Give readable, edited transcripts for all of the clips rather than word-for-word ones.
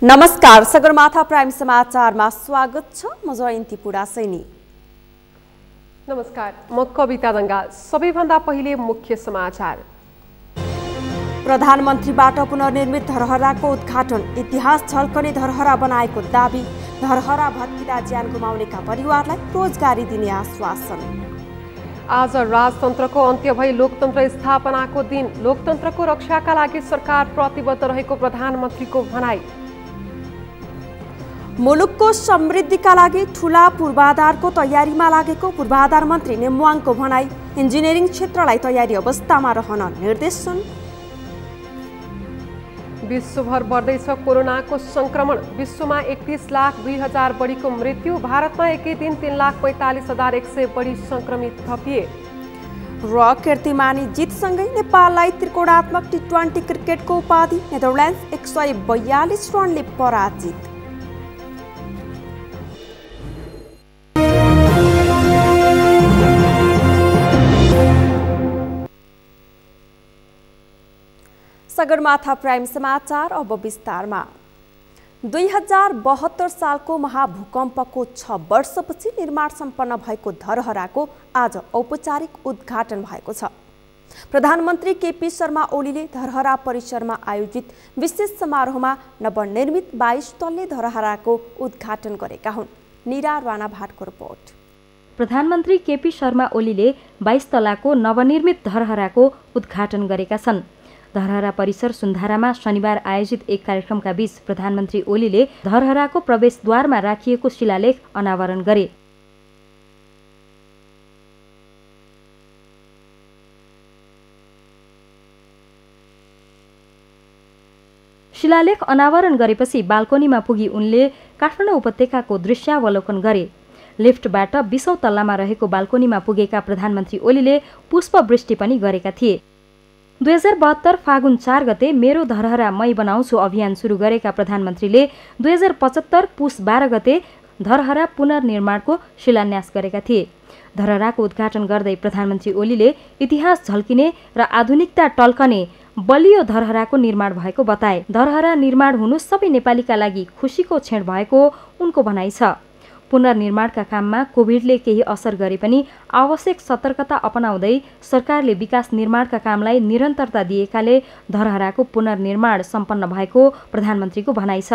नमस्कार, सगरमाथा प्राइम समाचारमा स्वागत छ। म जयन्ती पुडासैनी। नमस्कार, म कविता दंगाल। सबैभन्दा पहिले मुख्य समाचार। प्रधानमन्त्रीबाट पुनर्निर्मित धरहराको उद्घाटन। इतिहास झल्कने धरहरा बनाएको दाबी। धरहरा भत्किँदा ज्यान गुमाउनेका परिवारलाई रोजगारी दिने आश्वासन। आज राजतन्त्रको अन्त्य भई लोकतन्त्र स्थापनाको दिन। लोकतन्त्रको रक्षाका लागि सरकार प्रतिबद्ध रहेको प्रधानमन्त्रीको भनाई। मुलुकको समृद्धिका लागि ठूला पूर्वाधारको तयारीमा लागेको पूर्वाधार मन्त्री नेमुवाङको भनाई। इन्जिनियरिङ क्षेत्रलाई तयारी अवस्थामा रहन निर्देशन। विश्वभर बढ्दैछ कोरोनाको संक्रमण। विश्वमा 31,02,000 बढीको मृत्यु। भारतमा एकै दिन 3,45,100 बढी संक्रमित थपिए। र कीर्तिमानी जितसँगै नेपाललाई त्रिकोणात्मक टी20 क्रिकेटको उपाधि। नेदरल्यान्ड्स 142 रनले पराजित। सगरमाथा प्राइम समाचार अब विस्तारमा। 2072 सालको महाभूकम्पको 6 वर्षपछि निर्माण सम्पन्न भएको धरहराको आज औपचारिक उद्घाटन भएको छ। प्रधानमन्त्री केपी शर्मा ओलीले धरहरा परिसरमा आयोजित विशेष समारोहमा नवनिर्मित 22 तल्ले धरहराको उद्घाटन गरेका हुन्। निरा राणा भाटको रिपोर्ट। प्रधानमन्त्री केपी शर्मा ओलीले 22 तलाको नवनिर्मित धरहराको उद्घाटन गरेका छन्। धरहरा परिसर सुन्धारामा शनिबार आयोजित एक कार्यक्रमका बीच प्रधानमन्त्री ओलीले धरहराको प्रवेशद्वारमा राखिएको शिलालेख अनावरण गरे। शिलालेख अनावरण गरेपछि बाल्कोनीमा पुगी उनले काठमाडौँ उपत्यकाको दृश्यावलोकन गरे। लिफ्टबाट 20औं तल्लामा रहेको बाल्कोनीमा पुगेका प्रधानमन्त्री ओलीले पुष्पवृष्टि पनि गरेका थिए। 2072 फागुन 4 गते मेरो धरहरा मै बनाउँछु अभियान सुरु गरेका प्रधानमन्त्रीले 2075 पुस 12 गते धरहरा पुनर्निर्माणको शिलान्यास गरेका थिए। धरहराको उद्घाटन गर्दै प्रधानमन्त्री ओलीले इतिहास झल्किने र आधुनिकता टल्कने बलियो धरहराको निर्माण भएको बताए। धरहरा निर्माण हुनु सबै नेपालीका लागि खुसीको क्षण भएको उनको भनाइ छ। पुनर्निर्माणका काममा कोभिडले केही असर गरे पनि आवश्यक सतर्कता अपनाउँदै सरकारले विकास निर्माणका कामलाई निरन्तरता दिएकाले धरहराको पुनर्निर्माण सम्पन्न भएको प्रधानमन्त्रीको भनाइ छ।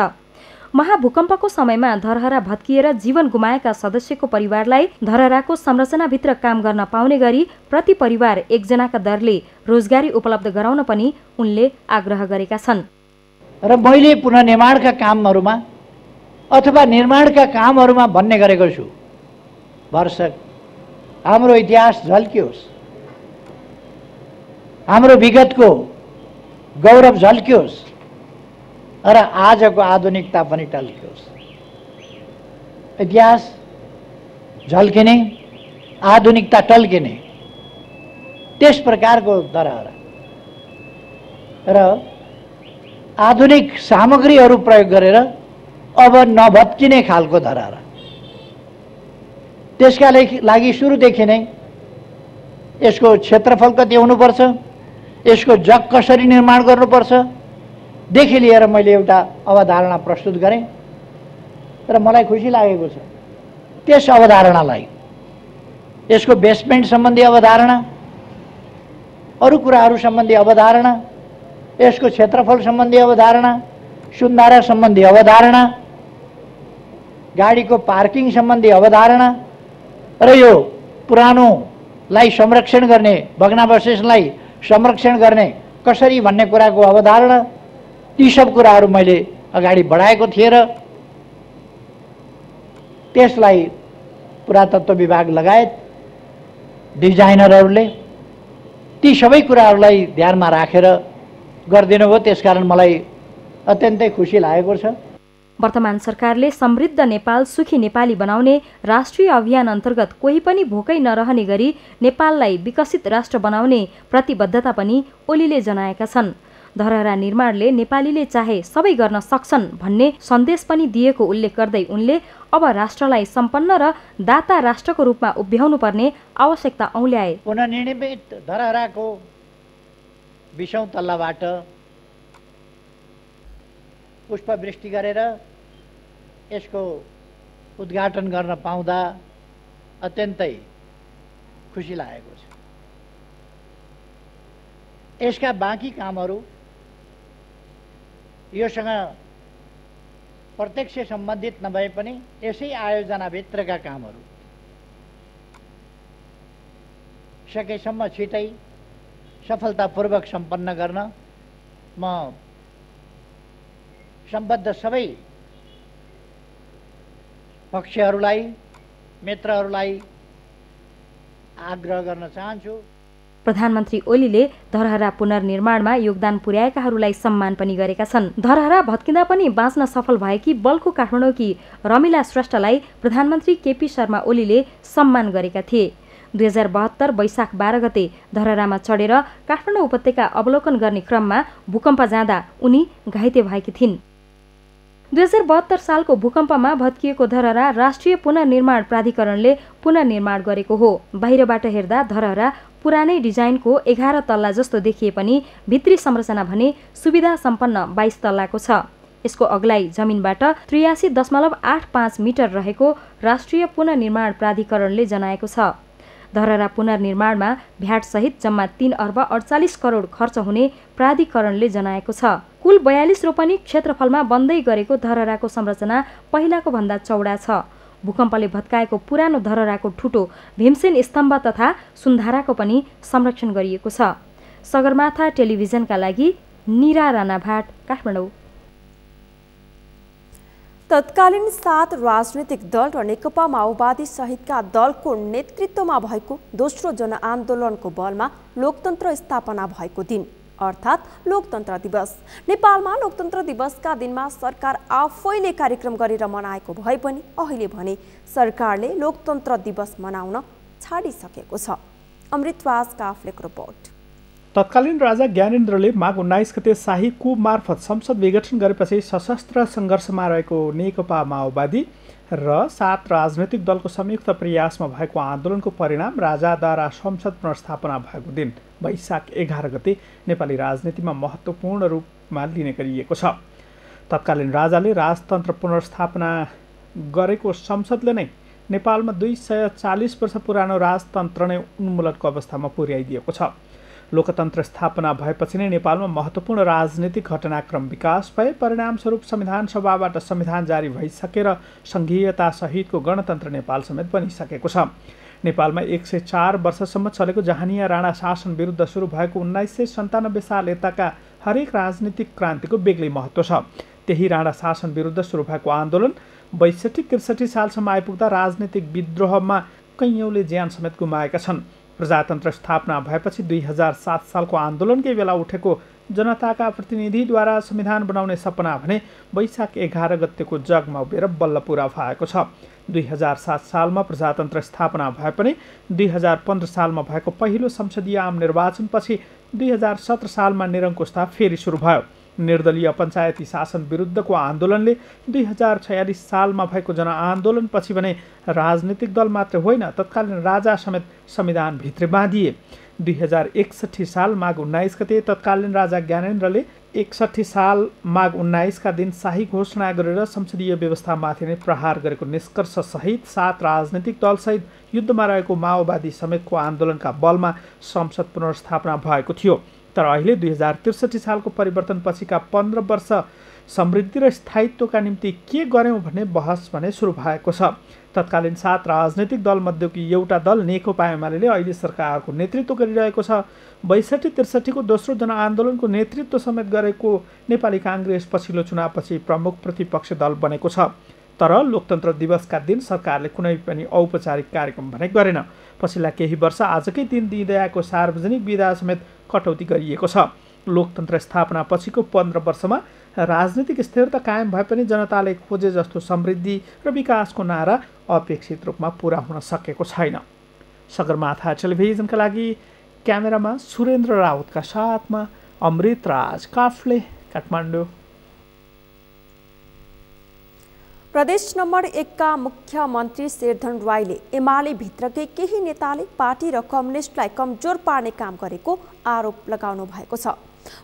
महाभूकम्पको समयमा धरहरा भत्किएर जीवन गुमाएका सदस्यको परिवारलाई धरहराको संरचनाभित्र काम गर्न पाउने गरी प्रति परिवार 1 जनाका दरले रोजगारी उपलब्ध गराउन पनि उनले आग्रह गरेका छन्। र मैले पुनर्निर्माणका कामहरूमा अथवा निर्माणका कामहरूमा भन्ने गरेको छु, भरसक हाम्रो इतिहास झल्कियोस्, हाम्रो विगतको गौरव झल्कियोस् र आजको आधुनिकता पनि टल्कियोस्। इतिहास झल्किने, आधुनिकता टल्किने त्यस प्रकारको धरहरा र आधुनिक सामग्रीहरू प्रयोग गरेर अब नभत्किने खालको धरहरा। त्यसका लागि सुरुदेखि नै यसको क्षेत्रफल कति हुनुपर्छ, यसको जग कसरी निर्माण गर्नुपर्छ देखि लिएर मैले एउटा अवधारणा प्रस्तुत गरेँ र मलाई खुसी लागेको छ। त्यस अवधारणालाई, यसको बेसमेन्ट सम्बन्धी अवधारणा, अरू कुराहरू सम्बन्धी अवधारणा, यसको क्षेत्रफल सम्बन्धी अवधारणा, सुन्धारा सम्बन्धी अवधारणा, गाडीको पार्किङ सम्बन्धी अवधारणा र यो पुरानोलाई संरक्षण गर्ने, भग्नावशेषलाई संरक्षण गर्ने कसरी भन्ने कुराको अवधारणा, ती सब कुराहरू मैले अगाडि बढाएको थिएँ र त्यसलाई पुरातत्व विभाग लगायत डिजाइनरहरूले ती सबै कुराहरूलाई ध्यानमा राखेर गरिदिनु भयो। त्यसकारण मलाई अत्यन्तै खुसी लागेको छ। वर्तमान सरकारले समृद्ध नेपाल सुखी नेपाली बनाउने राष्ट्रिय अभियान अन्तर्गत कोही पनि भोकै नरहने गरी नेपाललाई विकसित राष्ट्र बनाउने प्रतिबद्धता पनि ओलीले जनाएका छन्। धरहरा निर्माणले नेपालीले चाहे सबै गर्न सक्छन् भन्ने सन्देश पनि दिएको उल्लेख गर्दै उनले अब राष्ट्रलाई सम्पन्न र दाता राष्ट्रको रूपमा उभ्याउनु पर्ने आवश्यकता औल्याए। पुनर्निर्मित धरहराको 20औं तल्लाबाट पुष्पवृष्टि गरेर यसको उद्घाटन गर्न पाउँदा अत्यन्तै खुसी लागेको छ। यसका बाँकी कामहरू योसँग प्रत्यक्ष सम्बन्धित नभए पनि यसै आयोजनाभित्रका कामहरू सकेसम्म छिटै सफलतापूर्वक सम्पन्न गर्न म सम्बद्ध सबै पक्षहरूलाई मित्रहरूलाई आग्रह गर्न चाहन्छु। प्रधानमन्त्री ओलीले धरहरा पुनर्निर्माणमा योगदान पुर्याएकाहरूलाई सम्मान पनि गरेका छन्। धरहरा भत्किँदा पनि बाँच्न सफल भएकी बल्खु काठमाडौँकी रमिला श्रेष्ठलाई प्रधानमन्त्री केपी शर्मा ओलीले सम्मान गरेका थिए। 2072 वैशाख 12 गते धरहरामा चढेर काठमाडौँ उपत्यका अवलोकन गर्ने क्रममा भूकम्प जाँदा उनी घाइते भएकी थिइन्। 2072 सालको भूकम्पमा भत्किएको धरहरा राष्ट्रिय पुनर्निर्माण प्राधिकरणले पुनर्निर्माण गरेको हो। बाहिरबाट हेर्दा धरहरा पुरानै डिजाइनको 11 तल्ला जस्तो देखिए पनि भित्री संरचना भने सुविधा सम्पन्न 22 तल्लाको छ। यसको अग्लाइ जमिनबाट 83.85 मिटर रहेको राष्ट्रिय पुनर्निर्माण प्राधिकरणले जनाएको छ। धरहरा पुनर्निर्माणमा भ्याट सहित जम्मा 3 अर्ब 48 करोड खर्च हुने प्राधिकरणले जनाएको छ। कुल 42 रोपनी क्षेत्रफलमा बन्दै गरेको धरहराको संरचना पहिलाको भन्दा चौडा छ। भूकम्पले भत्काएको पुरानो धरहराको ठुटो भीमसेन स्तम्भ तथा सुन्धाराको पनि संरक्षण गरिएको छ। सगरमाथा टेलिभिजनका लागि निरा राणा भाट, काठमाडौँ। तत्कालीन 7 राजनीतिक दल र नेकपा माओवादी सहितका दलको नेतृत्वमा भएको दोस्रो जनआन्दोलनको बलमा लोकतन्त्र स्थापना भएको दिन अर्थात् लोकतन्त्र दिवस। नेपालमा लोकतन्त्र दिवसका दिनमा सरकार आफैले कार्यक्रम गरेर मनाएको भए पनि अहिले भने सरकारले लोकतन्त्र दिवस मनाउन छाडिसकेको छ। अमृतवास काफ्लेको रिपोर्ट। तत्कालीन राजा ज्ञानेन्द्रले माघ 19 गते शाही coup मार्फत संसद विघटन गरेपछि सशस्त्र सङ्घर्षमा रहेको नेकपा माओवादी र 7 राजनैतिक दलको संयुक्त प्रयासमा भएको आन्दोलनको परिणाम राजाद्वारा संसद पुनर्स्थापना भएको दिन वैशाख 11 गते नेपाली राजनीतिमा महत्त्वपूर्ण रूपमा लिने गरिएको छ। तत्कालीन राजाले राजतन्त्र पुनर्स्थापना गरेको संसदले नै नेपालमा 240 वर्ष पुरानो राजतन्त्र नै उन्मूलनको अवस्थामा पुर्याइदिएको छ। लोकतन्त्र स्थापना भएपछि नै नेपालमा महत्त्वपूर्ण राजनीतिक घटनाक्रम विकास भए। परिणामस्वरूप संविधान सभाबाट संविधान जारी भइसकेर सङ्घीयता सहितको गणतन्त्र नेपाल समेत बनिसकेको छ। नेपालमा 104 वर्षसम्म चलेको जहानिया राणा शासन विरुद्ध सुरु भएको 1997 साल यताका हरेक राजनीतिक क्रान्तिको बेग्लै महत्त्व छ। त्यही राणा शासन विरुद्ध सुरु भएको आन्दोलन 62-63 सालसम्म आइपुग्दा राजनीतिक विद्रोहमा कैयौँले ज्यान समेत गुमाएका छन्। प्रजातन्त्र स्थापना भएपछि 2007 सालको आन्दोलनकै बेला उठेको जनताका प्रतिनिधिद्वारा संविधान बनाउने सपना भने वैशाख 11 गतेको जगमा उभिएर बल्ल पुरा भएको छ। 2007 सालमा प्रजातन्त्र स्थापना भए पनि 2015 सालमा भएको पहिलो संसदीय आम निर्वाचनपछि 2017 सालमा निरङ्कुशता फेरि सुरु भयो। निर्दलीय पञ्चायती शासन विरुद्धको आन्दोलनले 2046 सालमा भएको जनआन्दोलनपछि भने राजनीतिक दल मात्र होइन तत्कालीन राजा समेत संविधानभित्र बाँधिए। 2061 साल माघ 19 गते तत्कालीन राजा ज्ञानेन्द्रले 61 साल माघ 19 का दिन शाही घोषणा गरेर संसदीय व्यवस्थामाथि नै प्रहार गरेको निष्कर्ष सहित 7 राजनीतिक दलसहित युद्धमा रहेको माओवादी समेतको आन्दोलनका बलमा संसद पुनर्स्थापना भएको थियो। तर अहिले 2063 सालको परिवर्तनपछिका 15 वर्ष समृद्धि र स्थायित्वका निम्ति के गर्यौं भन्ने बहस भने सुरु भएको छ। तत्कालीन 7 राजनैतिक दलमध्येको एउटा दल नेकपा एमाले अहिले सरकारको नेतृत्व गरिरहेको छ। 62-63 को दोस्रो जनआन्दोलनको नेतृत्व समेत गरेको नेपाली काङ्ग्रेस पछिल्लो चुनावपछि प्रमुख प्रतिपक्ष दल बनेको छ। तर लोकतन्त्र दिवसका दिन सरकारले कुनै पनि औपचारिक कार्यक्रम भने गरेन। पछिल्ला केही वर्ष आजकै दिन दिँदै आएको सार्वजनिक बिदा समेत कटौती गरिएको छ। लोकतन्त्र स्थापना पछिको 15 वर्षमा राजनीतिक स्थिरता कायम भए पनि जनताले खोजे जस्तो समृद्धि र विकासको नारा अपेक्षित रूपमा पूरा हुन सकेको छैन। सगरमाथा टेलिभिजनका लागि क्यामेरामा सुरेन्द्र राउतका साथमा अमृत राज काफ्ले, काठमाडौँ। प्रदेश नम्बर 1 का मुख्यमन्त्री शेरधन राईले एमाले भित्रकै केही नेताले पार्टी र कम्युनिस्टलाई कमजोर पार्ने काम गरेको आरोप लगाउनु भएको छ।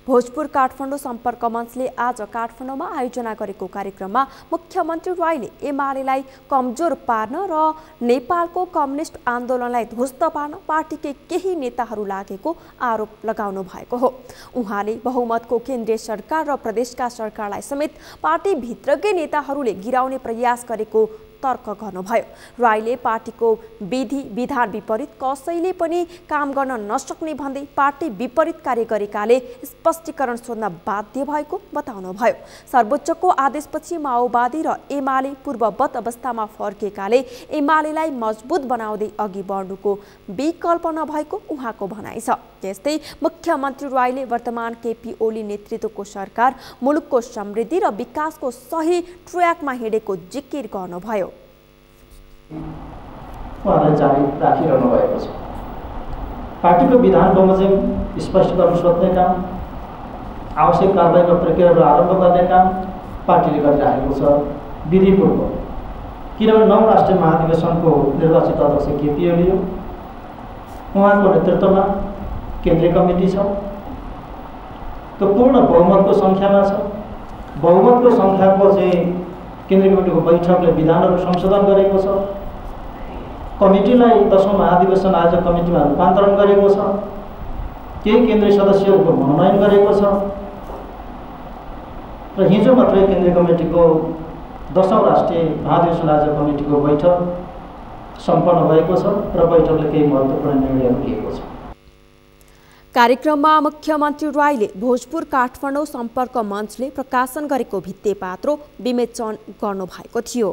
भोजपुर काठमाडौँ सम्पर्क मञ्चले आज काठमाडौँमा आयोजना गरेको कार्यक्रममा मुख्यमन्त्री राईले एमालेलाई कमजोर पार्न र नेपालको कम्युनिस्ट आन्दोलनलाई ध्वस्त पार्न पार्टीकै केही नेताहरू लागेको आरोप लगाउनु भएको हो। उहाँले बहुमतको केन्द्रीय सरकार र प्रदेशका सरकारलाई समेत पार्टीभित्रकै नेताहरूले गिराउने प्रयास गरेको तर्क गर्नुभयो। राईले पार्टीको विधि विधान विपरीत कसैले पनि काम गर्न नसक्ने भन्दै पार्टी विपरीत कार्य गरेकाले स्पष्टीकरण सोध्न बाध्य भएको बताउनुभयो। सर्वोच्चको आदेशपछि माओवादी र एमाले पूर्ववत अवस्थामा फर्किएकाले एमालेलाई मजबुत बनाउँदै अघि बढ्नुको विकल्प नभएको उहाँको भनाइ छ। त्यस्तै मुख्यमन्त्री राईले वर्तमान केपी ओली नेतृत्वको सरकार मुलुकको समृद्धि र विकासको सही ट्र्याकमा हिँडेको जिकिर गर्नुभयो। उहाँलाई जारी राखिरहनु भएको छ। पार्टीको विधान बमोजिम स्पष्टीकरण सोध्ने काम, आवश्यक कारबाहीका प्रक्रियाहरू आरम्भ गर्ने काम पार्टीले गरिराखेको छ विधिपूर्वक। किनभने 9 राष्ट्रिय महाधिवेशनको निर्वाचित अध्यक्ष केपी ओली हो। उहाँको नेतृत्वमा केन्द्रीय कमिटी छ, त्यो पूर्ण बहुमतको सङ्ख्यामा छ। बहुमतको सङ्ख्याको चाहिँ केन्द्रीय कमिटीको बैठकले विधानहरू संशोधन गरेको छ। कमिटीलाई 10औं महाधिवेशन आयोजक कमिटीमा रूपान्तरण गरेको छ। केही केन्द्रीय सदस्यहरूको मनोनयन गरेको छ र हिजो मात्रै केन्द्रीय कमिटीको 10औं राष्ट्रिय महाधिवेशन आयोजक कमिटीको बैठक सम्पन्न भएको छ र बैठकले केही महत्त्वपूर्ण निर्णयहरू लिएको छ। कार्यक्रममा मुख्यमन्त्री राईले भोजपुर काठमाडौँ सम्पर्क मञ्चले प्रकाशन गरेको भित्तेपात्रो विमोचन गर्नुभएको थियो।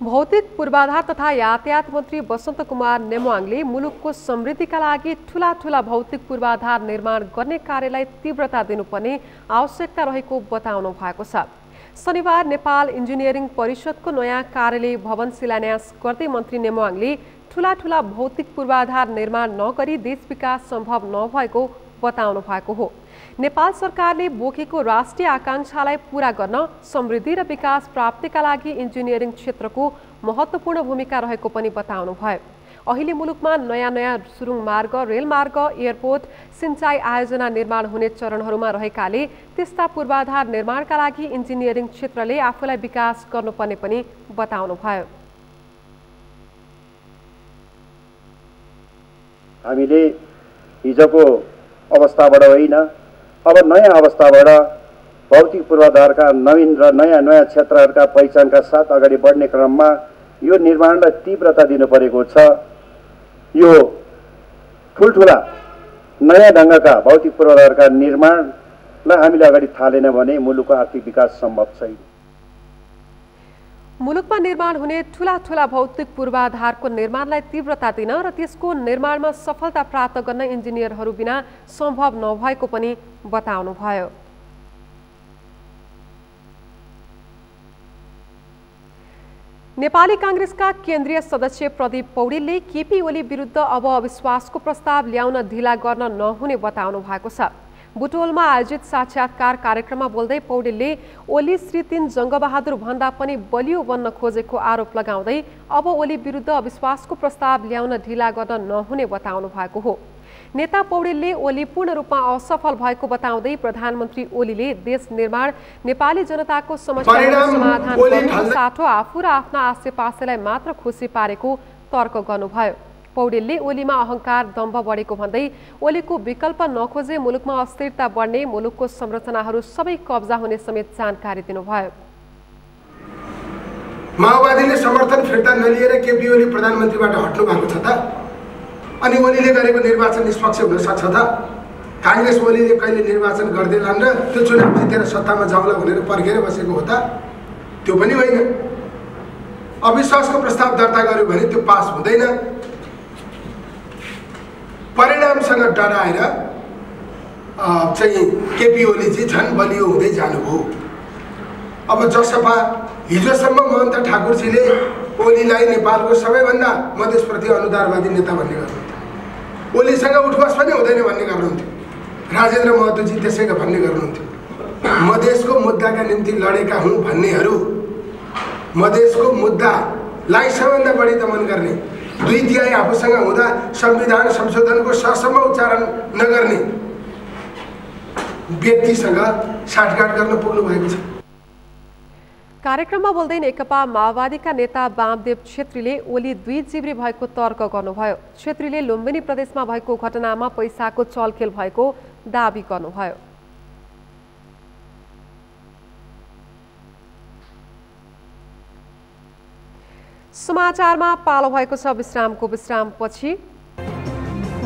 भौतिक पूर्वाधार तथा यातायात मन्त्री वसन्त कुमार नेमवाङले मुलुकको समृद्धिका लागि ठूला भौतिक पूर्वाधार निर्माण गर्ने कार्यलाई तीव्रता दिनुपर्ने आवश्यकता रहेको बताउनु भएको छ। शनिबार नेपाल इन्जिनियरिङ परिषदको नयाँ कार्यालय भवन शिलान्यास गर्दै मन्त्री नेमवाङले ठूला भौतिक पूर्वाधार निर्माण नगरी देश विकास सम्भव नभएको बताउनु भएको हो। नेपाल सरकारले बोकेको राष्ट्रिय आकांक्षालाई पूरा गर्न समृद्धि र विकास प्राप्तिका लागि इन्जिनियरिङ क्षेत्रको महत्त्वपूर्ण भूमिका रहेको पनि बताउनु भयो। अहिले मुलुकमा नयाँ सुरुङ मार्ग, रेलमार्ग, एयरपोर्ट, सिंचाई आयोजना निर्माण हुने चरणहरूमा रहेकाले त्यस्ता पूर्वाधार निर्माणका लागि इन्जिनियरिङ क्षेत्रले आफूलाई विकास गर्नुपर्ने पनि बताउनु भयो। हामीले हिजोको अवस्थाबाट होइन, अब नयाँ अवस्थाबाट भौतिक पूर्वाधारका नवीन र नयाँ क्षेत्रहरूका पहिचानका साथ अगाडि बढ्ने क्रममा यो निर्माणलाई तीव्रता दिनु परेको छ। यो ठुल्ठुला नयाँ ढङ्गका भौतिक पूर्वाधारका निर्माणलाई हामीले अगाडि थालेन भने मुलुकको आर्थिक विकास सम्भव छैन। मुलुकमा निर्माण हुने ठूला भौतिक पूर्वाधारको निर्माणलाई तीव्रता दिन र त्यसको निर्माणमा सफलता प्राप्त गर्न इन्जिनियरहरू बिना सम्भव नभएको पनि बताउनु भयो। नेपाली कांग्रेसका केन्द्रीय सदस्य प्रदीप पौडेलले केपी ओली विरुद्ध अब अविश्वासको प्रस्ताव ल्याउन ढिला गर्न नहुने बताउनु भएको छ। बुटोलमा आयोजित साक्षात्कार कार्यक्रममा बोल्दै पौडेलले ओली श्री 3 जङ्गबहादुर भन्दा पनि बलियो बन्न खोजेको आरोप लगाउँदै अब ओली विरुद्ध अविश्वासको प्रस्ताव ल्याउन ढिला गर्न नहुने बताउनु भएको हो। नेता पौडेलले ओली पूर्ण रूपमा असफल भएको बताउँदै प्रधानमन्त्री ओलीले देश निर्माण, नेपाली जनताको समस्याको समाधान गर्न साथो आफू र आफ्ना आसेपासेलाई मात्र खुसी पारेको तर्क गर्नुभयो। पौडेलले ओलीमा अहंकार, दम्भ बढेको भन्दै ओलीको विकल्प नखोजे मुलुकमा अस्थिरता बढ्ने, मुलुकको संरचनाहरू सबै कब्जा हुने समेत जानकारी दिनुभयो। माओवादीले समर्थन फिर्ता नलिएर केपी ओली प्रधानमन्त्रीबाट हट्नु भएको छ त? अनि ओलीले गरेको निर्वाचन निष्पक्ष हुन सक्छ त? कांग्रेस ओलीले कहिले निर्वाचन गर्दैनन् र त्यो चुनाव जितेर सत्तामा जाउँला भनेर पर्खेर बसेको हो त? त्यो पनि होइन। अविश्वासको प्रस्ताव दर्ता गर्यो भने त्यो पास हुँदैन। परिणामसँग डराएर चाहिँ केपी ओलीजी झन् बलियो हुँदै जानुभयो। अब जसपा हिजोसम्म महन्त ठाकुरजीले ओलीलाई नेपालको सबैभन्दा मधेसप्रति अनुदारवादी नेता भन्ने गर्नुहुन्थ्यो। ओलीसँग उठबस पनि हुँदैन भन्ने गर्नुहुन्थ्यो। राजेन्द्र महतोजी त्यसैका भन्ने गर्नुहुन्थ्यो। मधेसको मुद्दाका निम्ति लडेका हुँ भन्नेहरू मधेसको मुद्दालाई सबैभन्दा बढी दमन गर्ने 2/3 आफूसँग हुँदा संविधान संशोधनको ससम्म उच्चारण नगर्ने व्यक्तिसँग साठगाँठ गर्न पुग्नु भएको छ। कार्यक्रममा बोल्दै नेकपा माओवादीका नेता वामदेव छेत्रीले ओली 2 जिब्री भएको तर्क गर्नुभयो। छेत्रीले लुम्बिनी प्रदेशमा भएको घटनामा पैसाको चलखेल भएको दाबी गर्नुभयो। समाचारमा पालो भएको छ विश्रामको। विश्रामपछि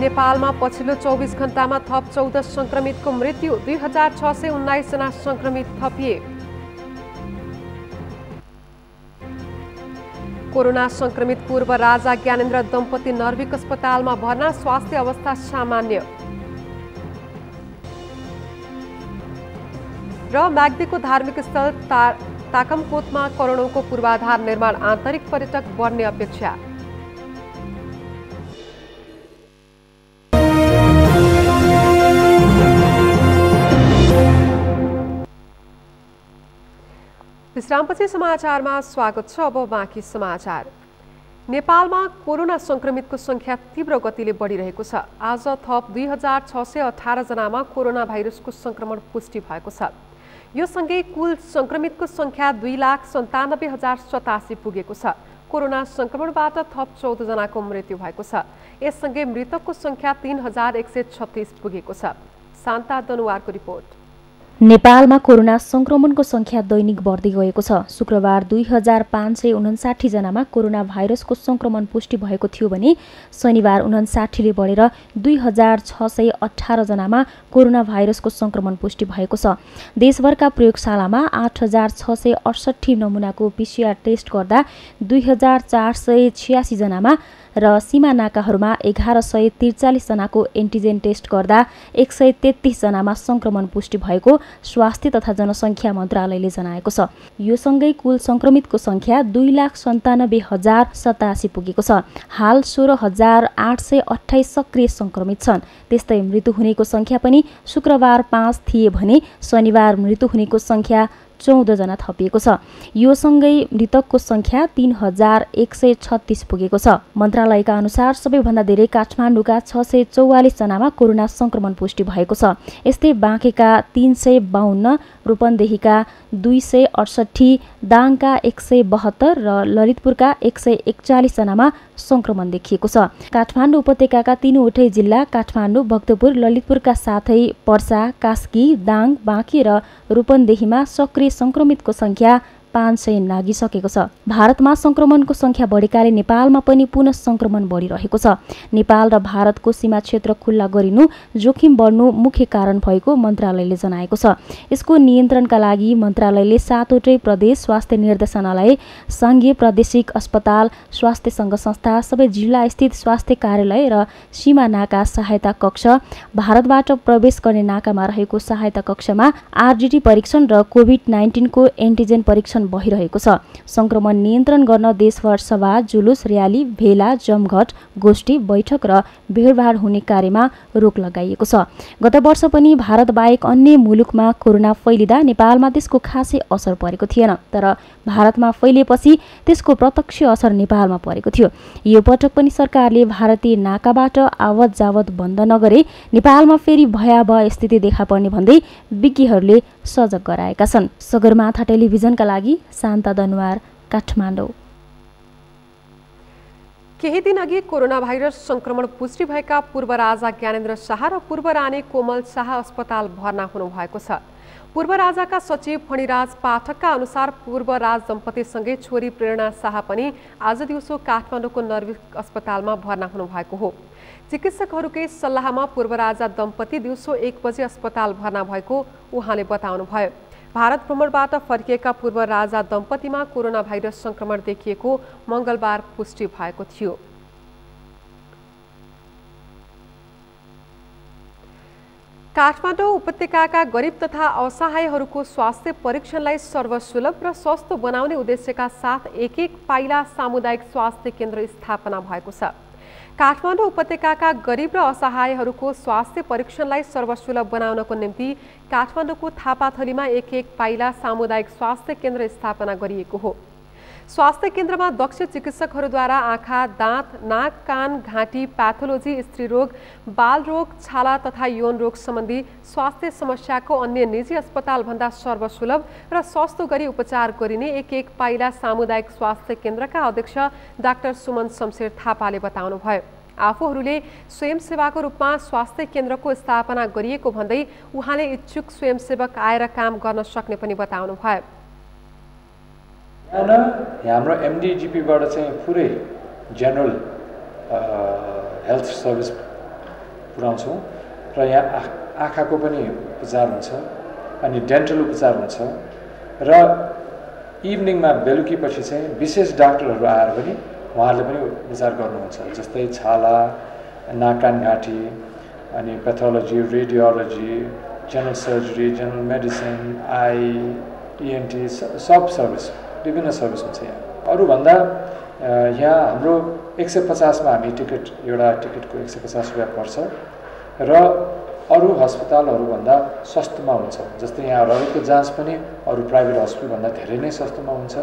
नेपालमा पछिल्लो 24 घण्टामा थप 14 संक्रमितको मृत्यु, 2619 जना संक्रमित थपिए। कोरोना संक्रमित पूर्व राजा ज्ञानेन्द्र दम्पति नर्भिक अस्पतालमा भर्ना, स्वास्थ्य अवस्था सामान्य। र म्याग्दीको धार्मिक स्थल ताकमकोटमा करोडौंको पूर्वाधार निर्माण, आन्तरिक पर्यटक बढ्ने अपेक्षा। विश्रामपछि समाचारमा स्वागत छ। अब बाँकी समाचार। नेपालमा कोरोना संक्रमितको संख्या तीव्र गतिले बढिरहेको छ। आज थप 2618 जनामा कोरोना भाइरसको संक्रमण पुष्टि भएको छ। यो सँगै कुल संक्रमितको संख्या 2,97,087 पुगेको छ। कोरोना संक्रमणबाट थप 14 जनाको मृत्यु भएको छ। यससँगै मृतकको संख्या 3136 पुगेको छ। शान्ता दनुवारको रिपोर्ट। नेपालमा कोरोना संक्रमणको संख्या दैनिक बढ्दै गएको छ। शुक्रबार 2559 जनामा कोरोना भाइरसको संक्रमण पुष्टि भएको थियो भने शनिबार 59ले बढेर 2618 जनामा कोरोना भाइरसको संक्रमण पुष्टि भएको छ। देशभरका प्रयोगशालामा 8668 नमुनाको PCR टेस्ट गर्दा 2486 जनामा र सीमा नाकाहरूमा 1143 जनाको एन्टिजेन टेस्ट गर्दा 133 जनामा संक्रमण पुष्टि भएको स्वास्थ्य तथा जनसङ्ख्या मन्त्रालयले जनाएको छ। यो सँगै कुल संक्रमितको संख्या 2,97,087 पुगेको छ। हाल 16,828 सक्रिय संक्रमित छन्। त्यस्तै मृत्यु हुनेको संख्या पनि शुक्रबार 5 थिए भने शनिबार मृत्यु हुनेको संख्या 14 जना थपिएको छ। यो सँगै मृतकको संख्या 3136 पुगेको छ। मन्त्रालयका अनुसार सबैभन्दा धेरै काठमाडौँका 644 जनामा कोरोना संक्रमण पुष्टि भएको छ। यस्तै बाँकेका 352, रूपन्देहीका 268, दाङका 172 र ललितपुरका 141 जनामा संक्रमण देखिएको छ। काठमाडौँ उपत्यकाका तीनवटै जिल्ला काठमाडौँ, भक्तपुर, ललितपुरका साथै पर्सा, कास्की, दाङ, बाँके र रूपन्देहीमा सक्रिय संक्रमितको संख्या 500 नागिसकेको छ। भारतमा संक्रमणको संख्या बढेकाले नेपालमा पनि पुनः संक्रमण बढिरहेको छ। नेपाल र भारतको सीमा क्षेत्र खुल्ला गरिनु जोखिम बढ्नु मुख्य कारण भएको मन्त्रालयले जनाएको छ। यसको नियन्त्रणका लागि मन्त्रालयले 7वटै प्रदेश स्वास्थ्य निर्देशनालय, संघीय प्रादेशिक अस्पताल, स्वास्थ्य संघ संस्था, सबै जिल्ला स्थित स्वास्थ्य कार्यालय र सीमा नाका सहायता कक्ष, भारतबाट प्रवेश गर्ने नाकामा रहेको सहायता कक्षमा RDT परीक्षण र कोभिड-19 को एन्टिजेन परीक्षण भइरहेको छ। संक्रमण नियन्त्रण गर्न देशभर सभा, जुलुस, र्याली, भेला, जमघट, गोष्ठी, बैठक र भिडभाड हुने कार्यमा रोक लगाइएको छ। गत वर्ष पनि भारत बाहेक अन्य मुलुकमा कोरोना फैलिँदा नेपालमा त्यसको खासै असर परेको थिएन, तर भारतमा फैलिएपछि त्यसको प्रत्यक्ष असर नेपालमा परेको थियो। यो पटक पनि सरकारले भारतीय नाकाबाट आवत जावत बन्द नगरे नेपालमा फेरि भयावह स्थिति देखा पर्ने भन्दै विज्ञहरूले सजग गराएका छन्। सगरमाथा टेलिभिजनका लागि शान्ता दनुवार, काठमाडौँ। केही दिन अघि कोरोना भाइरस संक्रमण पुष्टि भएका पूर्व राजा ज्ञानेन्द्र शाह र पूर्व रानी कोमल शाह अस्पताल भर्ना हुनुभएको छ। पूर्व राजाका सचिव फणिराज पाठकका अनुसार पूर्व राज दम्पतिसँगै छोरी प्रेरणा शाह पनि आज दिउँसो काठमाडौँको नर्भिक अस्पतालमा भर्ना हुनुभएको हो। चिकित्सकहरूकै सल्लाहमा पूर्व राजा दम्पति दिउँसो 1 बजे अस्पताल भर्ना भएको उहाँले बताउनुभयो। भारत भ्रमणबाट फर्किएका पूर्व राजा दम्पतिमा कोरोना भाइरस संक्रमण देखिएको मंगलबार पुष्टि भएको थियो। काठमाडौँ उपत्यकाका गरिब तथा असहायहरूको स्वास्थ्य परीक्षणलाई सर्वसुलभ र सस्तो बनाउने उद्देश्यका साथ एक पाइला सामुदायिक स्वास्थ्य केन्द्र स्थापना भएको छ। काठमाडौँ उपत्यकाका गरिब र असहायहरूको स्वास्थ्य परीक्षणलाई सर्वसुलभ बनाउनको निम्ति काठमाडौँको थापाथलीमा एक पाइला सामुदायिक स्वास्थ्य केन्द्र स्थापना गरिएको हो। स्वास्थ्य केन्द्रमा दक्ष चिकित्सकहरूद्वारा आँखा, दाँत, नाक, कान, घाँटी, प्याथोलोजी, स्त्रीरोग, बालरोग, छाला तथा यौन रोग सम्बन्धी स्वास्थ्य समस्याको अन्य निजी अस्पतालभन्दा सर्वसुलभ र सस्तो गरी उपचार गरिने एक पाइला सामुदायिक स्वास्थ्य केन्द्रका अध्यक्ष डाक्टर सुमन शमशेर थापाले बताउनुभयो। आफूहरूले स्वयंसेवाको रूपमा स्वास्थ्य केन्द्रको स्थापना गरिएको भन्दै उहाँले इच्छुक स्वयंसेवक आएर काम गर्न सक्ने पनि बताउनुभयो। हाम्रो एमडिजिपीबाट चाहिँ पुरै जेनरल हेल्थ सर्भिस पुर्याउँछौँ र यहाँ आँखाको पनि उपचार हुन्छ अनि डेन्टल उपचार हुन्छ र इभिनिङमा बेलुकीपछि चाहिँ विशेष डाक्टरहरू आएर पनि उहाँहरूले पनि उपचार गर्नुहुन्छ। जस्तै छाला, नाक कान घाँटी अनि pathology, radiology, general surgery, general medicine, eye, ENT सब सर्भिस विभिन्न सर्भिस हुन्छ यहाँ। अरूभन्दा यहाँ हाम्रो 150 मा हामी एउटा टिकटको 150 रुपियाँ पर्छ र अरू अस्पतालहरूभन्दा सस्तोमा हुन्छ। जस्तै यहाँ रगतको जाँच पनि अरू प्राइभेट हस्पिटलभन्दा धेरै नै सस्तोमा हुन्छ।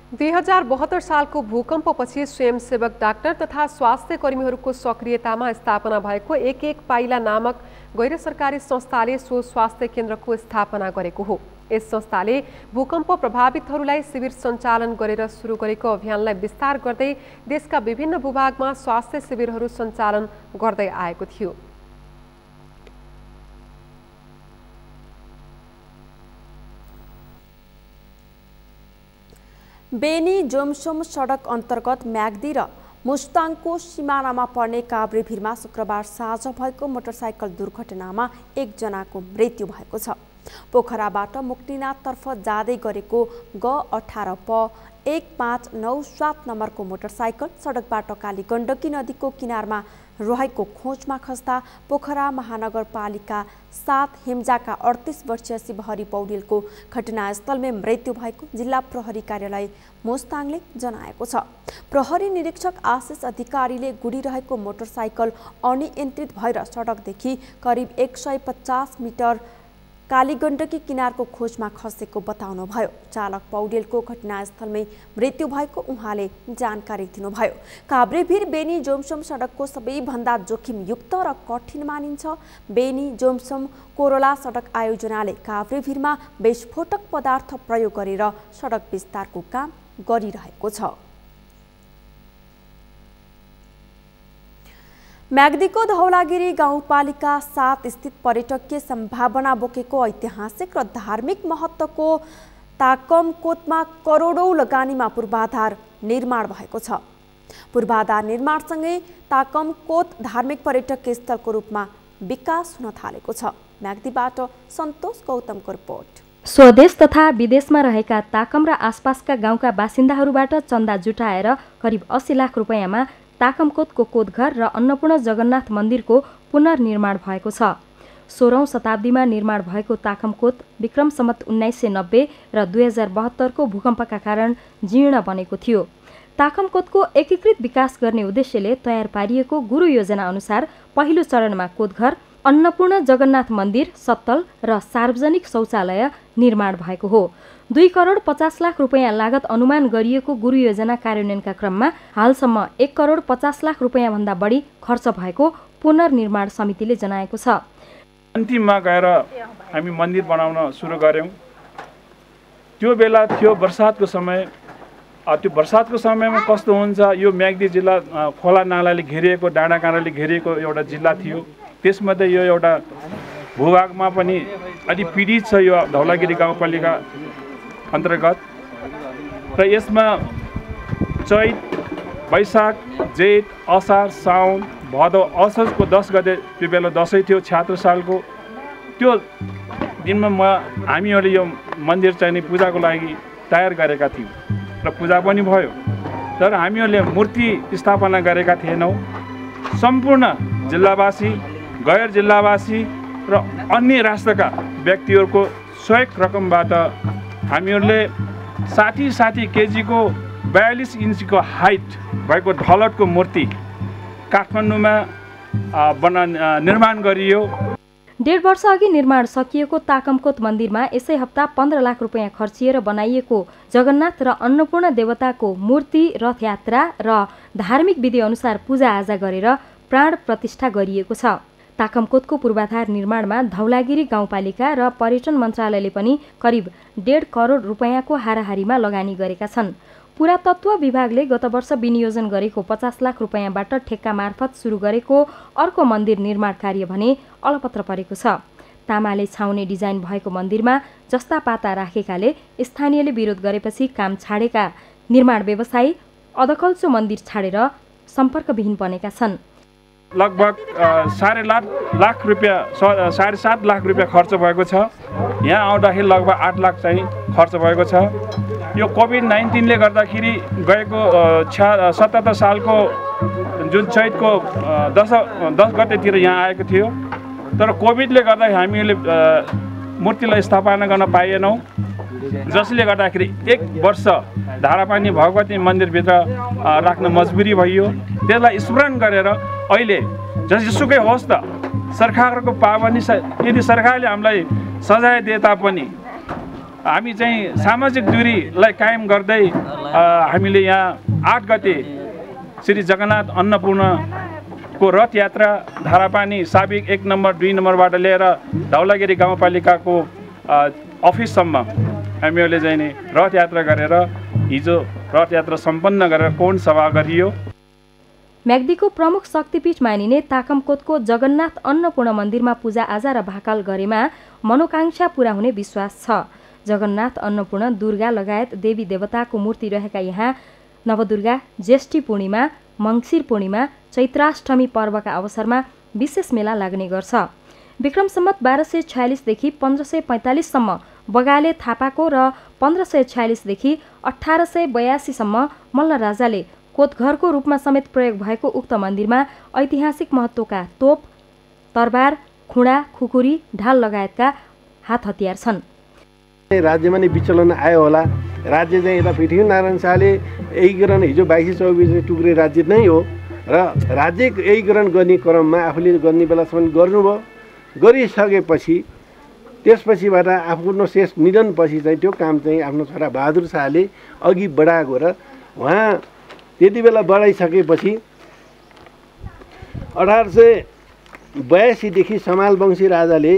2072 सालको भूकम्पपछि स्वयंसेवक डाक्टर तथा स्वास्थ्य कर्मीहरूको सक्रियतामा स्थापना भएको एक पाइला नामक गैर सरकारी संस्थाले सो स्वास्थ्य केन्द्रको स्थापना गरेको हो। यस संस्थाले भूकम्प प्रभावितहरूलाई शिविर सञ्चालन गरेर सुरु गरेको अभियानलाई विस्तार गर्दै देशका विभिन्न भूभागमा स्वास्थ्य शिविरहरू सञ्चालन गर्दै आएको थियो। बेनी जोमसोम सडक अन्तर्गत म्याग्दी र मुस्ताङको सिमानामा पर्ने काभ्रेभिरमा शुक्रबार साँझ भएको मोटरसाइकल दुर्घटनामा एकजनाको मृत्यु भएको छ। पोखराबाट मुक्तिनाथतर्फ जाँदै गरेको G18 प 1597 नम्बरको मोटरसाइकल सडकबाट कालीगण्डकी नदीको किनारमा रहेको खोजमा खस्दा पोखरा महानगरपालिका 7 हेम्जाका 38 वर्षीय शिवहरी पौडेलको घटनास्थलमै मृत्यु भएको जिल्ला प्रहरी कार्यालय मोस्ताङले जनाएको छ। प्रहरी निरीक्षक आशिष अधिकारीले गुडिरहेको मोटरसाइकल अनियन्त्रित भएर सडकदेखि करिब 150 मिटर कालीगण्डकी किनारको खोजमा खसेको बताउनुभयो। चालक पौडेलको घटनास्थलमै मृत्यु भएको उहाँले जानकारी दिनुभयो। काभ्रेभिर बेनी जोमसोम सडकको सबैभन्दा जोखिमयुक्त र कठिन मानिन्छ। बेनी जोमसोम कोरोला सडक आयोजनाले काभ्रेभिरमा विस्फोटक पदार्थ प्रयोग गरेर सडक विस्तारको काम गरिरहेको छ। म्याग्दीको धौलागिरी गाउँपालिका 7 स्थित पर्यटकीय सम्भावना बोकेको ऐतिहासिक र धार्मिक महत्त्वको ताकमकोटमा करोडौँ लगानीमा पूर्वाधार निर्माण भएको छ। पूर्वाधार निर्माणसँगै ताकमकोट धार्मिक पर्यटकीय स्थलको रूपमा विकास हुन थालेको छ। म्याग्दीबाट सन्तोष गौतमको रिपोर्ट। स्वदेश तथा विदेशमा रहेका ताकम र आसपासका गाउँका बासिन्दाहरूबाट चन्दा जुटाएर करिब 80 लाख रुपैयाँमा ताकमकोटको कोटघर र अन्नपूर्ण जगन्नाथ मन्दिरको पुनर्निर्माण भएको छ। 16औं शताब्दीमा निर्माण भएको ताकमकोट विक्रम सम्वत 1990 र 2072 को भूकम्पका कारण जीर्ण बनेको थियो। ताकमकोटको एकीकृत विकास गर्ने उद्देश्यले तयार पारिएको गुरु योजना अनुसार पहिलो चरणमा कोटघर, अन्नपूर्ण जगन्नाथ मन्दिर, सत्तल र सार्वजनिक शौचालय निर्माण भएको हो। 2 करोड 50 लाख रुपैयाँ लागत अनुमान गरिएको गुरु योजना कार्यान्वयनका क्रममा हालसम्म 1 करोड 50 लाख रुपैयाँ भन्दा बढी खर्च भएको पुनर्निर्माण समितिले जनाएको छ। अन्तिममा गएर हामी मन्दिर बनाउन सुरु गर्यौं। त्यो बेला थियो बर्सातको समय। त्यो बर्सातको समयमा कस्तो हुन्छ, यो म्याग्दी जिल्ला खोला नालाले घेरिएको, डाँडाकाँडाले घेरिएको एउटा जिल्ला थियो। त्यसमध्ये यो एउटा भूभागमा पनि अलि पीडित छ यो धौलागिरी गाउँपालिका अन्तर्गत र यसमा चैत, वैशाख, जेठ, असार, साउन, भदौ, असोजको 10 गते त्यो बेला दसैँ थियो, छ्यात्र सालको। त्यो दिनमा हामीहरूले यो मन्दिर चाहिँ पूजाको लागि तयार गरेका थियौँ र पूजा पनि भयो। तर हामीहरूले मूर्ति स्थापना गरेका थिएनौँ। सम्पूर्ण जिल्लावासी, गैर जिल्लावासी र अन्य राष्ट्रका व्यक्तिहरूको सहयोग रकमबाट हामीहरूले 60 केजीको 42 इन्चको हाइट भएको ढलटको मूर्ति काठमाडौँमा निर्माण गरियो। 1.5 वर्ष अघि निर्माण सकिएको ताकमकोट मन्दिरमा यसै हप्ता 15 लाख रुपियाँ खर्चिएर बनाइएको जगन्नाथ र अन्नपूर्ण देवताको मूर्ति रथयात्रा र धार्मिक विधि अनुसार पूजाआजा गरेर प्राण प्रतिष्ठा गरिएको छ। ताकमकोटको पूर्वाधार निर्माणमा धौलागिरी गाउँपालिका र पर्यटन मन्त्रालयले पनि करिब 1.5 करोड रुपियाँको हाराहारीमा लगानी गरेका छन्। पुरातत्व विभागले गत वर्ष विनियोजन गरेको 50 लाख रुपियाँबाट ठेक्का मार्फत सुरु गरेको अर्को मन्दिर निर्माण कार्य भने अलपत्र परेको छ। तामाले छाउने डिजाइन भएको मन्दिरमा जस्ता पाता राखेकाले स्थानीयले विरोध गरेपछि काम छाडेका निर्माण व्यवसायी अधकल्चो मन्दिर छाडेर सम्पर्कविहीन बनेका छन्। लगभग 7.5 लाख रुपियाँ 7.5 लाख रुपियाँ खर्च भएको छ। यहाँ आउँदाखेरि लगभग 8 लाख चाहिँ खर्च भएको छ। यो कोभिड-19ले गर्दाखेरि गएको 77 सालको जुन चैतको 10 गतेतिर यहाँ आएको थियो, तर कोभिडले गर्दा हामीले मूर्तिलाई स्थापना गर्न पाएनौँ, जसले गर्दाखेरि 1 वर्ष धारापानी भगवती मन्दिरभित्र राख्न मजबुरी भइयो। त्यसलाई स्मरण गरेर अहिले जसुकै होस् त सरकारको पाबन्दी यदि सरकारले हामीलाई सजाय दिए तापनि हामी चाहिँ सामाजिक दूरीलाई कायम गर्दै हामीले यहाँ 8 गते श्री जगन्नाथ अन्नपूर्णको रथयात्रा धारापानी साबिक 1 नम्बर 2 नम्बरबाट लिएर धौलागिरी गाउँपालिकाको अफिससम्म हामीहरूले चाहिँ नि रथयात्रा गरेर हिजो रथयात्रा सम्पन्न गरेर कोण सभा गरियो। म्याग्दीको प्रमुख शक्तिपीठ मानिने ताकमकोटको जगन्नाथ अन्नपूर्ण मन्दिरमा पूजाआजा र भाकाल गरेमा मनोकांक्षा पूरा हुने विश्वास छ। जगन्नाथ अन्नपूर्ण दुर्गा लगायत देवी देवताको मूर्ति रहेका यहाँ नवदुर्गा, ज्येष्ठी पूर्णिमा, मङ्सिर पूर्णिमा, चैत्राष्टमी पर्वका अवसरमा विशेष मेला लाग्ने गर्छ। विक्रम सम्वत 1246 देखि 1545 सम्म बगाले थापाको र 1546 देखि 1882 सम्म मल्ल राजाले कोतघरको रूपमा समेत प्रयोग भएको उक्त मन्दिरमा ऐतिहासिक महत्त्वका तोप, तरबार, खुँडा, खुकुरी, ढाल लगायतका हात हतियार छन्। राज्यमा नै विचलन आयो होला। राज्य चाहिँ यता पृथ्वीनारायण शाहले एकीकरण हिजो 2224 टुक्रे राज्य नै हो र राज्य एकीकरण गर्ने क्रममा आफूले गर्ने बेलासम्म गर्नुभयो। गरिसकेपछि त्यसपछिबाट आफ्नो शेष निधनपछि चाहिँ त्यो काम चाहिँ आफ्नो छोरा बहादुर शाहले अघि बढाएको र उहाँ त्यति बेला बढाइसकेपछि 1882 देखि समालवंशी राजाले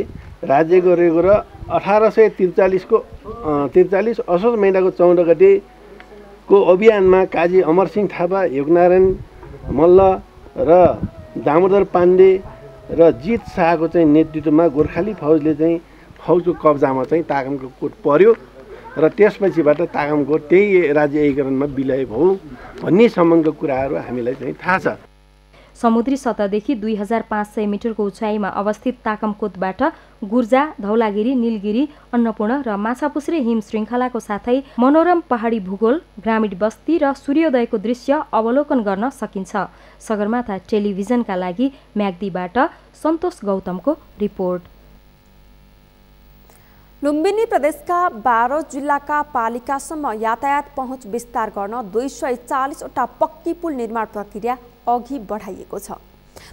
राज्य गरेको र 1843 असोज महिनाको 14 गतेको अभियानमा काजी अमरसिंह थापा, योगनारायण मल्ल र दामोदर पाण्डे र जित शाहको चाहिँ नेतृत्वमा गोर्खाली फौजले चाहिँ फौजको कब्जामा चाहिँ ताकमकोट पर्यो र त्यसपछिबाट ताकमकोट त्यही राज्य एकीकरणमा विलय भयो भन्ने सम्बन्धको कुराहरू हामीलाई चाहिँ थाहा छ। समुद्री सतहदेखि 2500 मिटरको उचाइमा अवस्थित ताकमकोटबाट गुर्जा, धौलागिरी, नीलगिरी, अन्नपूर्ण र माछापुछ्रे हिम श्रृङ्खलाको साथै मनोरम पहाडी भूगोल, ग्रामीण बस्ती र सूर्योदयको दृश्य अवलोकन गर्न सकिन्छ। सगरमाथा टेलिभिजनका लागि म्याग्दीबाट सन्तोष गौतमको रिपोर्ट। लुम्बिनी प्रदेशका 12 जिल्लाका पालिकासम्म यातायात पहुँच विस्तार गर्न 240 वटा पक्की पुल निर्माण प्रक्रिया अघि बढाइएको छ।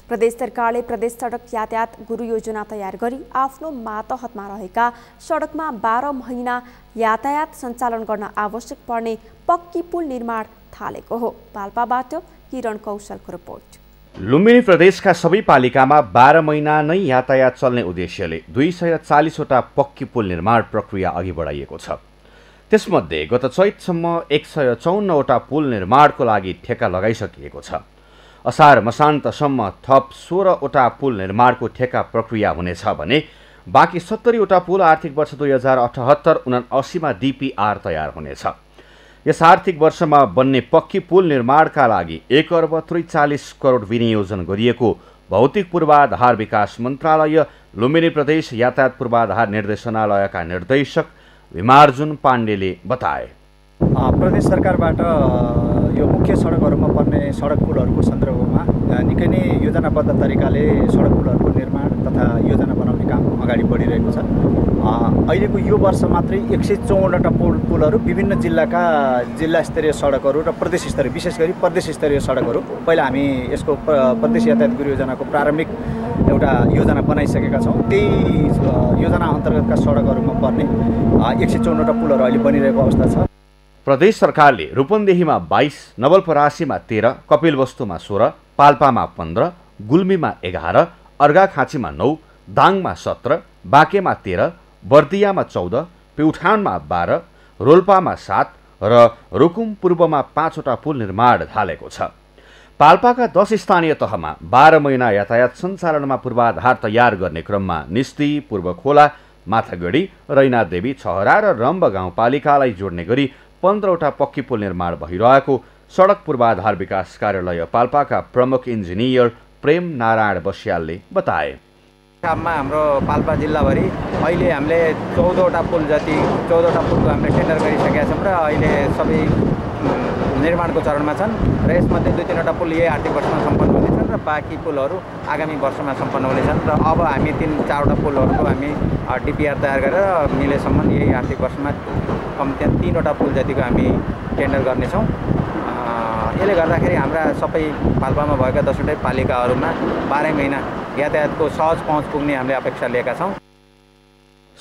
प्रदेश सरकारले प्रदेश सडक यातायात गुरु योजना तयार गरी आफ्नो मातहतमा रहेका सडकमा 12 महिना यातायात सञ्चालन गर्न आवश्यक पर्ने पक्की पुल निर्माण थालेको हो। पाल्पाबाट किरण कौशलको रिपोर्ट। लुम्बिनी प्रदेशका सबै पालिकामा 12 महिना नै यातायात चल्ने उद्देश्यले 240 वटा पक्की पुल निर्माण प्रक्रिया अघि बढाइएको छ। त्यसमध्ये गत चैतसम्म 154 वटा पुल निर्माणको लागि ठेक्का लगाइसकिएको छ। असार मसान्तसम्म थप 16 वटा पुल निर्माणको ठेक्का प्रक्रिया हुनेछ भने बाँकी 70 वटा पुल आर्थिक वर्ष 2078-79 मा DPR तयार हुनेछ। यस आर्थिक वर्षमा बन्ने पक्की पुल निर्माणका लागि 1 अर्ब 43 करोड विनियोजन गरिएको भौतिक पूर्वाधार विकास मन्त्रालय लुम्बिनी प्रदेश यातायात पूर्वाधार निर्देशनालयका निर्देशक विमार्जुन पाण्डेले बताए। प्रदेश सरकारबाट यो मुख्य सडकहरूमा पर्ने सडक पुलहरूको सन्दर्भमा निकै नै योजनाबद्ध तरिकाले सडक पुलहरूको निर्माण तथा तथा योजना बनाउने काम अगाडि बढिरहेको छ। अहिलेको यो वर्ष मात्रै 154वटा पुलहरू विभिन्न जिल्ला स्तरीय सडकहरू र प्रदेश स्तरीय, विशेष गरी प्रदेश स्तरीय सडकहरू, पहिला हामी यसको प्रदेश यातायात गुरु योजनाको प्रारम्भिक एउटा योजना बनाइसकेका छौँ। त्यही योजना अन्तर्गतका सडकहरूमा पर्ने 154वटा पुलहरू अहिले बनिरहेको अवस्था छ। प्रदेश सरकारले रूपन्देहीमा 22, नवलपरासीमा 13, कपिलवस्तुमा 16, पाल्पामा 15, गुल्मीमा 11, अर्घाखाँचीमा 9, दाङमा 17, बाँकेमा 13, बर्दियामा 14, प्युठानमा 12, रोल्पामा 7 र रुकुम पूर्वमा 5वटा पुल निर्माण थालेको छ। पाल्पाका 10 स्थानीय तहमा 12 महिना यातायात सञ्चालनमा पूर्वाधार तयार गर्ने क्रममा निस्ती, पूर्वखोला, माथागढी, रैनादेवी, छहरा र रम्ब गाउँपालिकालाई जोड्ने गरी 15वटा पक्की पुल निर्माण भइरहेको सडक पूर्वाधार विकास कार्यालय पाल्पाका प्रमुख इन्जिनियर प्रेम नारायण बस्यालले बताए। काममा हाम्रो पाल्पा जिल्लाभरि अहिले हामीले 14वटा पुलको हामीले टेन्डर गरिसकेका छौँ र अहिले सबै निर्माणको चरणमा छन् र यसमध्ये 2-3वटा पुल यही आर्थिक वर्षमा सम्पन्न हुनेछन् र बाँकी पुलहरू आगामी वर्षमा सम्पन्न हुनेछन् र अब हामी 3-4वटा पुलहरूको हामी डिपिआर तयार गरेर मिलेसम्म यही आर्थिक वर्षमा कम्तीमा 3वटा पुल जतिको हामी टेन्डर गर्नेछौँ। यसले गर्दाखेरि हाम्रा सबै पाल्पामा भएका 10वटै पालिकाहरूमा 12 महिना यातायातको सहज पहुँच पुग्ने हामीले अपेक्षा लिएका छौँ।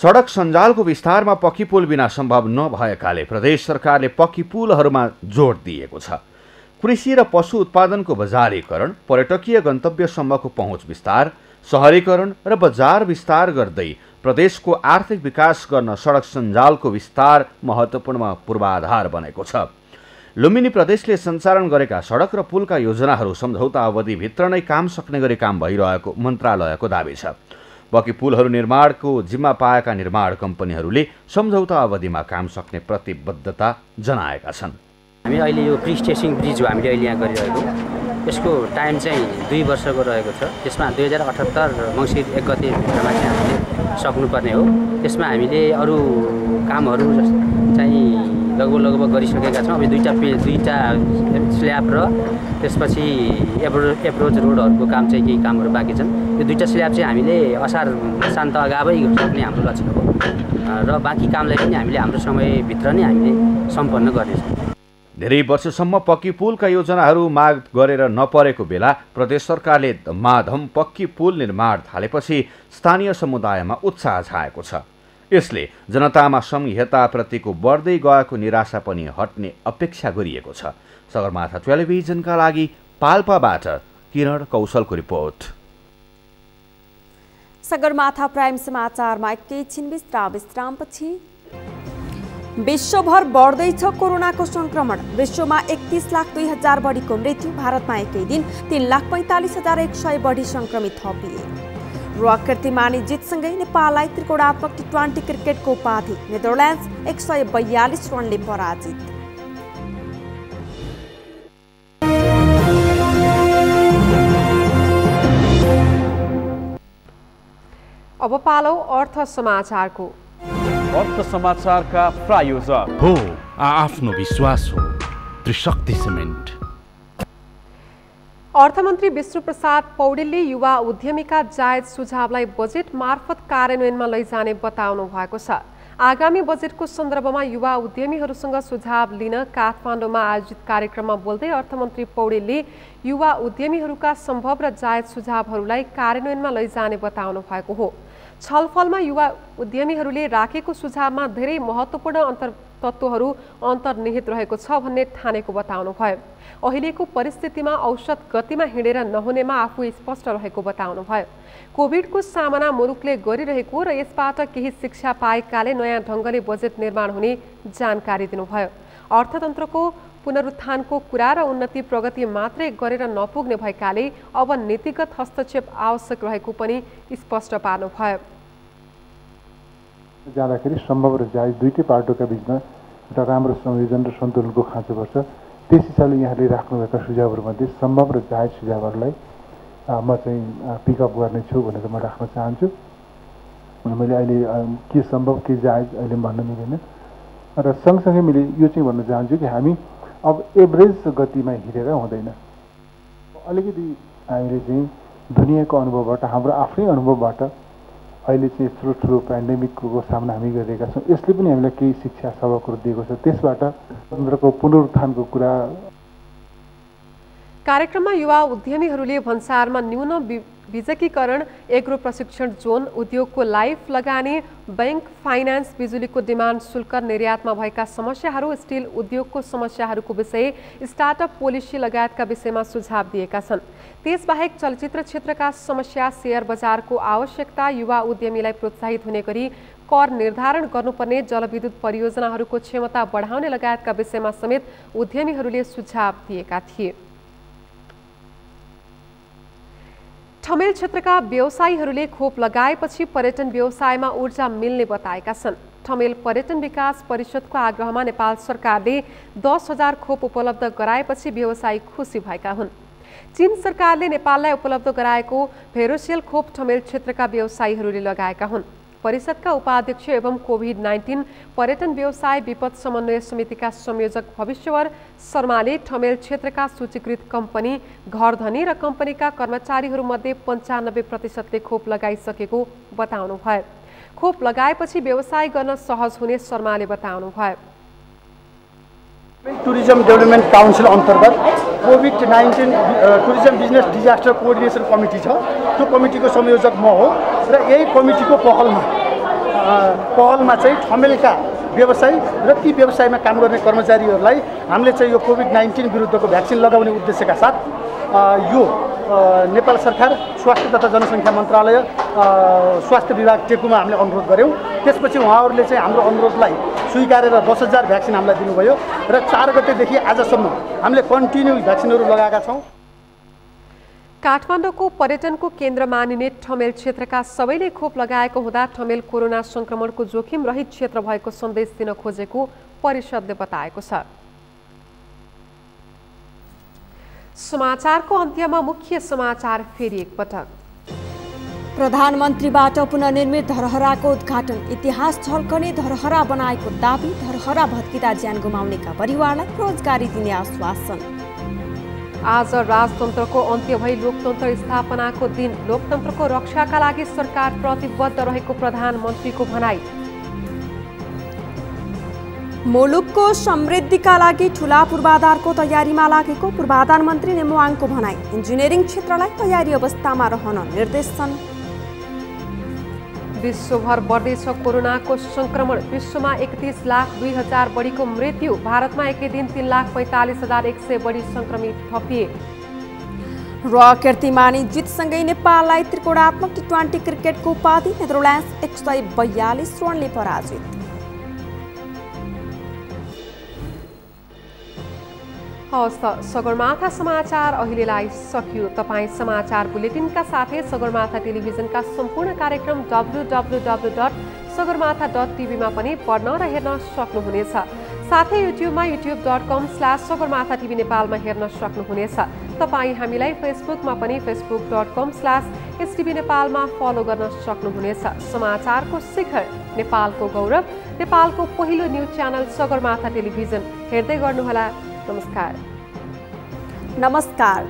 सडक सञ्जालको विस्तारमा पक्की पुल बिना सम्भव नभएकाले प्रदेश सरकारले पक्की पुलहरूमा जोड दिएको छ। कृषि र पशु उत्पादनको बजारीकरण, पर्यटकीय गन्तव्यसम्मको पहुँच विस्तार, सहरीकरण र बजार विस्तार गर्दै प्रदेशको आर्थिक विकास गर्न सडक सञ्जालको विस्तार महत्त्वपूर्ण पूर्वाधार बनेको छ। लुम्बिनी प्रदेशले सञ्चालन गरेका सडक र पुलका योजनाहरू सम्झौता अवधिभित्र नै काम सक्ने गरी काम भइरहेको मन्त्रालयको दाबी छ। पक्की पुलहरू निर्माणको जिम्मा पाएका निर्माण कम्पनीहरूले सम्झौता अवधिमा काम सक्ने प्रतिबद्धता जनाएका छन्। हामी अहिले यो प्री स्टेसिङ ब्रिज हो हामीले अहिले यहाँ गरिरहेको, यसको टाइम चाहिँ 2 वर्षको रहेको छ। त्यसमा 2078 मङ्सिर 1 गतेभित्रमा चाहिँ हामीले सक्नुपर्ने हो। त्यसमा हामीले अरू कामहरू चाहिँ लगभग गरिसकेका छौँ। अब दुईटा स्ल्याब र त्यसपछि एप्रोच रोडहरूको काम चाहिँ केही कामहरू बाँकी छन्। यो 2टा स्ल्याब चाहिँ हामीले असार शान्त अगावै सक्ने हाम्रो लक्ष्य हो र बाँकी कामलाई पनि हामीले हाम्रो समयभित्र नै हामीले सम्पन्न गर्नेछौँ। धेरै वर्षसम्म पक्की पुलका योजनाहरू माग गरेर नपरेको बेला प्रदेश सरकारले माधम पक्की पुल निर्माण थालेपछि स्थानीय समुदायमा उत्साह छाएको छ। यसले जनतामा संहिताप्रतिको बढ्दै गएको निराशा पनि हट्ने अपेक्षा गरिएको छ। सगरमाथा टेलिभिजनका लागि पाल्पाबाट किरण कौशलको रिपोर्ट। सगरमाथा प्राइम समाचारमा एकैछिन विश्रामपछि विश्वभर बढ्दैछ कोरोनाको संक्रमण। विश्वमा 31,02,000 बढीको मृत्यु। भारतमा एकै दिन 3,45,100 बढी संक्रमित थपिए। र कीर्तिमानी जितसँगै नेपाललाई त्रिकोणात्मक T20 क्रिकेटको उपाधि। नेदरल्यान्ड्स 142 रनले पराजित। अब पालो अर्थ समाचारको। अर्थ समाचारका प्रायोजक हो आफ्नो विश्वास हो त्रिशक्ति सिमेन्ट। अर्थमन्त्री विष्णुप्रसाद पौडेलले युवा उद्यमीका जायज सुझावलाई बजेट मार्फत कार्यान्वयनमा लैजाने बताउनु भएको छ। आगामी बजेटको सन्दर्भमा युवा उद्यमीहरूसँग सुझाव लिन काठमाडौँमा आयोजित कार्यक्रममा बोल्दै अर्थमन्त्री पौडेलले युवा उद्यमीहरूका सम्भव र जायज सुझावहरूलाई कार्यान्वयनमा लैजाने बताउनु भएको हो। छलफलमा युवा उद्यमीहरूले राखेको सुझावमा धेरै महत्त्वपूर्ण तत्त्वहरू अन्तर्निहित रहेको छ भन्ने ठानेको बताउनु भयो। अहिलेको परिस्थितिमा औसत गतिमा हिँडेर नहुनेमा आफू स्पष्ट रहेको बताउनु भयो। कोभिडको सामना मुलुकले गरिरहेको र यसबाट केही शिक्षा पाएकाले नयाँ ढङ्गले बजेट निर्माण हुने जानकारी दिनुभयो। अर्थतन्त्रको पुनरुत्थानको कुरा र उन्नति प्रगति मात्रै गरेर नपुग्ने भएकाले अब नीतिगत हस्तक्षेप आवश्यक रहेको पनि स्पष्ट पार्नुभयो। जाँदाखेरि सम्भव र जायज दुईटै पाटोका बिचमा एउटा राम्रो संयोजन र सन्तुलनको खाँचो पर्छ। त्यस हिसाबले यहाँले राख्नुभएका सुझावहरूमध्ये सम्भव र जायज सुझावहरूलाई म चाहिँ पिकअप गर्नेछु भनेर म राख्न चाहन्छु। मैले अहिले के सम्भव के जायज अहिले भन्न मिलेन र सँगसँगै मैले यो चाहिँ भन्न चाहन्छु कि हामी अब एभरेज गतिमा हिँडेर हुँदैन। अलिकति हामीले चाहिँ दुनियाँको अनुभवबाट हाम्रो आफ्नै अनुभवबाट अहिले चाहिँ यत्रो ठुलो पेन्डेमिकको सामना हामी गरिरहेका छौँ। यसले पनि हामीलाई केही शिक्षा सबकहरू दिएको छ। त्यसबाट तन्त्रको पुनरुत्थानको कुरा। कार्यक्रममा युवा उद्यमीहरूले भन्सारमा न्यून बिजकीकरण, एग्रो प्रशिक्षण जोन, उद्योगको लाइफ लगानी, बैंक फाइनान्स, बिजुलीको डिमान्ड शुल्क, निर्यातमा भएका समस्याहरू, स्टिल उद्योगको समस्याहरूको विषय, स्टार्टअप पोलिसी लगायतका विषयमा सुझाव दिएका छन्। त्यसबाहेक चलचित्र क्षेत्रका समस्या, शेयर बजारको आवश्यकता, युवा उद्यमीलाई प्रोत्साहित हुने गरी कर निर्धारण गर्नुपर्ने, जलविद्युत परियोजनाहरूको क्षमता बढाउने लगायतका विषयमा समेत उद्यमीहरूले सुझाव दिएका थिए। ठमेल क्षेत्रका व्यवसायीहरूले खोप लगाएपछि पर्यटन व्यवसायमा ऊर्जा मिल्ने बताएका छन्। ठमेल पर्यटन विकास परिषदको आग्रहमा नेपाल सरकारले 10,000 खोप उपलब्ध गराएपछि व्यवसायी खुसी भएका हुन्। चीन सरकारले नेपाललाई उपलब्ध गराएको भेरोसेल खोप ठमेल क्षेत्रका व्यवसायीहरूले लगाएका हुन्। परिषदका उपाध्यक्ष एवं कोभिड-19 पर्यटन व्यवसाय विपद समन्वय समितिका संयोजक भविष्यवर शर्माले ठमेल क्षेत्रका सूचीकृत कम्पनी, घरधनी र कम्पनीका कर्मचारीहरूमध्ये 95% खोप लगाइसकेको बताउनुभयो। खोप लगाएपछि व्यवसाय गर्न सहज हुने शर्माले बताउनुभयो। टुरिज्म डेभलपमेन्ट काउन्सिल अन्तर्गत COVID-19 tourism business disaster coordination committee छ। त्यो कमिटीको संयोजक म हो र यही कमिटीको पहलमा चाहिँ ठमेलका व्यवसायी र ती व्यवसायमा काम गर्ने कर्मचारीहरूलाई हामीले चाहिँ यो कोभिड-19 विरुद्धको भ्याक्सिन लगाउने उद्देश्यका साथ यो नेपाल सरकार स्वास्थ्य तथा जनसङ्ख्या मन्त्रालय स्वास्थ्य विभाग टेकुमा हामीले अनुरोध गऱ्यौँ। त्यसपछि उहाँहरूले चाहिँ हाम्रो अनुरोधलाई स्वीकारेर 10,000 भ्याक्सिन हामीलाई दिनुभयो र 4 गतेदेखि आजसम्म हामीले कन्टिन्यू भ्याक्सिनहरू लगाएका छौँ। काठमाडौँको पर्यटनको केन्द्र मानिने ठमेल क्षेत्रका सबैले खोप लगाएको हुँदा ठमेल कोरोना संक्रमणको जोखिम रहित क्षेत्र भएको सन्देश दिन खोजेको परिषदले बताएको छ। समाचारको अन्त्यमा मुख्य समाचार फेरि एकपटक। प्रधानमन्त्रीबाट पुनर्निर्मित धरहराको उद्घाटन, इतिहास झल्कने धरहरा बनाएको दाबी, धरहरा भत्किँदा ज्यान गुमाउनेका परिवारलाई रोजगारी दिने आश्वासन। आज राजतन्त्रको अन्त्य भई लोकतन्त्र स्थापनाको दिन, लोकतन्त्रको रक्षाका लागि सरकार प्रतिबद्ध रहेको प्रधानमन्त्रीको भनाई। मुलुकको समृद्धिका लागि ठूला पूर्वाधारको तयारीमा लागेको पूर्वाधार मन्त्री नेमुवाङको भनाई। इन्जिनियरिङ क्षेत्रलाई तयारी अवस्थामा रहन निर्देशन। विश्वभर बढ्दैछ कोरोनाको संक्रमण, विश्वमा 31,02,000 बढीको मृत्यु, भारतमा एकै दिन 3,45,100 बढी संक्रमित थपिए। र कीर्तिमानी जितसँगै नेपाललाई त्रिकोणात्मक टी20 क्रिकेटको उपाधि, नेदरल्यान्ड्स 142 रनले पराजित। हवस् त सगरमाथा समाचार अहिलेलाई सकियो। तपाईँ समाचार बुलेटिनका साथै सगरमाथा टेलिभिजनका सम्पूर्ण कार्यक्रम www.sagarmatha.tv मा पनि पढ्न र हेर्न सक्नुहुनेछ। साथै युट्युबमा youtube.com/sagarmatha.tv नेपालमा हेर्न सक्नुहुनेछ। तपाईँ हामीलाई फेसबुकमा पनि facebook.com/stv नेपालमा फलो गर्न सक्नुहुनेछ। समाचारको शिखर, नेपालको गौरव, नेपालको पहिलो न्युज च्यानल सगरमाथा टेलिभिजन हेर्दै गर्नुहोला। नमस्कार।